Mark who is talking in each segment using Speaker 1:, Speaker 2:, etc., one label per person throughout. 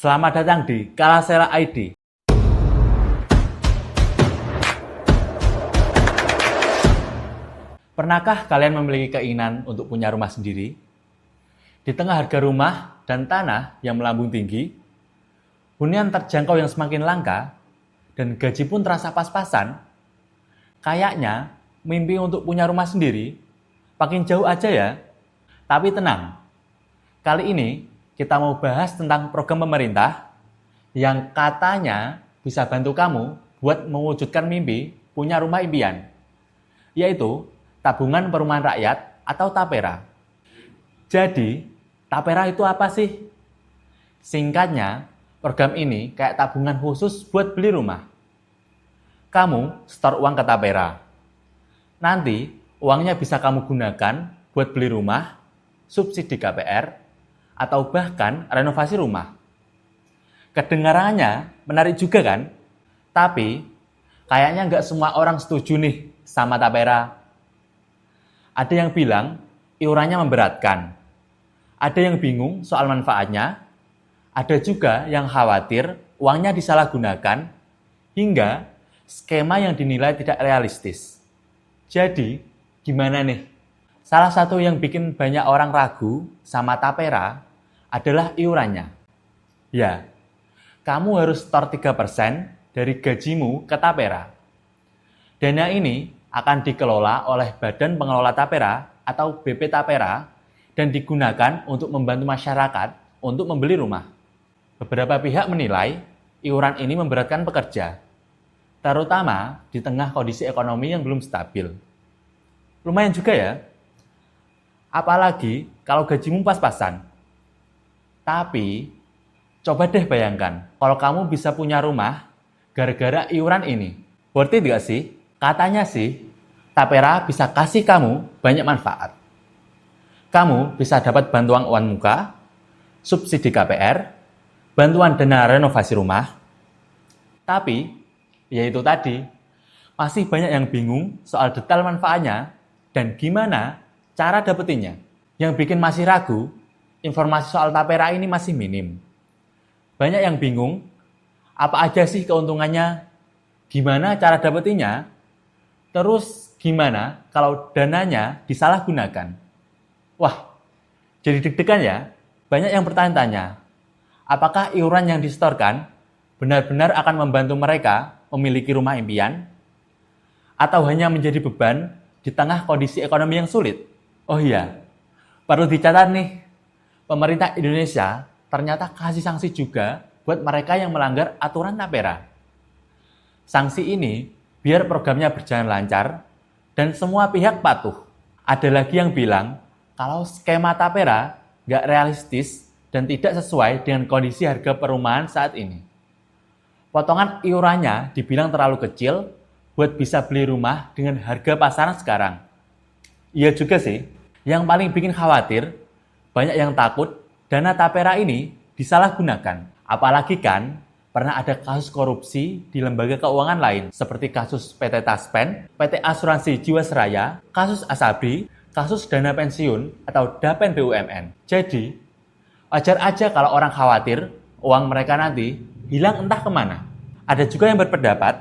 Speaker 1: Selamat datang di Kalasera ID. Pernahkah kalian memiliki keinginan untuk punya rumah sendiri? Di tengah harga rumah dan tanah yang melambung tinggi, hunian terjangkau yang semakin langka, dan gaji pun terasa pas-pasan, kayaknya mimpi untuk punya rumah sendiri makin jauh aja ya. Tapi tenang, kali ini kita mau bahas tentang program pemerintah yang katanya bisa bantu kamu buat mewujudkan mimpi punya rumah impian, yaitu Tabungan Perumahan Rakyat atau TAPERA. Jadi, TAPERA itu apa sih? Singkatnya, program ini kayak tabungan khusus buat beli rumah. Kamu store uang ke TAPERA. Nanti, uangnya bisa kamu gunakan buat beli rumah, subsidi KPR, atau bahkan renovasi rumah. Kedengarannya menarik juga kan? Tapi, kayaknya nggak semua orang setuju nih sama TAPERA. Ada yang bilang iurannya memberatkan. Ada yang bingung soal manfaatnya. Ada juga yang khawatir uangnya disalahgunakan hingga skema yang dinilai tidak realistis. Jadi, gimana nih? Salah satu yang bikin banyak orang ragu sama TAPERA adalah iurannya. Ya, kamu harus store 3% dari gajimu ke TAPERA. Dana ini akan dikelola oleh Badan Pengelola TAPERA atau BP TAPERA dan digunakan untuk membantu masyarakat untuk membeli rumah. Beberapa pihak menilai iuran ini memberatkan pekerja, terutama di tengah kondisi ekonomi yang belum stabil. Lumayan juga ya, apalagi kalau gajimu pas-pasan. Tapi, coba deh bayangkan, kalau kamu bisa punya rumah gara-gara iuran ini. Worth it gak sih? Katanya sih, TAPERA bisa kasih kamu banyak manfaat. Kamu bisa dapat bantuan uang muka, subsidi KPR, bantuan dana renovasi rumah. Tapi, ya itu tadi, masih banyak yang bingung soal detail manfaatnya dan gimana cara dapetinnya. Yang bikin masih ragu, informasi soal TAPERA ini masih minim. Banyak yang bingung, apa aja sih keuntungannya, gimana cara dapetinnya, terus gimana kalau dananya disalahgunakan. Wah, jadi deg-degan ya. Banyak yang bertanya-tanya, apakah iuran yang disetorkan benar-benar akan membantu mereka memiliki rumah impian? Atau hanya menjadi beban di tengah kondisi ekonomi yang sulit? Oh iya, perlu dicatat nih, pemerintah Indonesia ternyata kasih sanksi juga buat mereka yang melanggar aturan TAPERA. Sanksi ini biar programnya berjalan lancar dan semua pihak patuh. Ada lagi yang bilang kalau skema TAPERA nggak realistis dan tidak sesuai dengan kondisi harga perumahan saat ini. Potongan iurannya dibilang terlalu kecil buat bisa beli rumah dengan harga pasaran sekarang. Iya juga sih, yang paling bikin khawatir, banyak yang takut dana TAPERA ini disalahgunakan. Apalagi kan pernah ada kasus korupsi di lembaga keuangan lain seperti kasus PT Taspen, PT Asuransi Jiwasraya, kasus Asabri, kasus dana pensiun atau Dapen BUMN. Jadi, wajar aja kalau orang khawatir uang mereka nanti hilang entah kemana. Ada juga yang berpendapat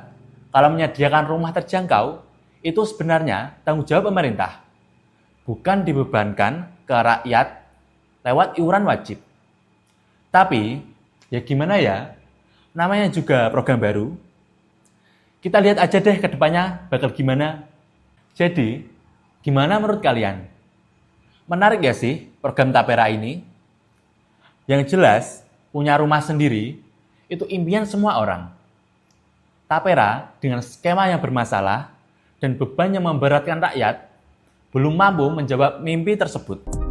Speaker 1: kalau menyediakan rumah terjangkau itu sebenarnya tanggung jawab pemerintah, bukan dibebankan ke rakyat lewat iuran wajib. Tapi, ya gimana ya? Namanya juga program baru. Kita lihat aja deh ke depannya bakal gimana. Jadi, gimana menurut kalian? Menarik gak sih program TAPERA ini? Yang jelas, punya rumah sendiri itu impian semua orang. TAPERA dengan skema yang bermasalah dan beban yang memberatkan rakyat belum mampu menjawab mimpi tersebut.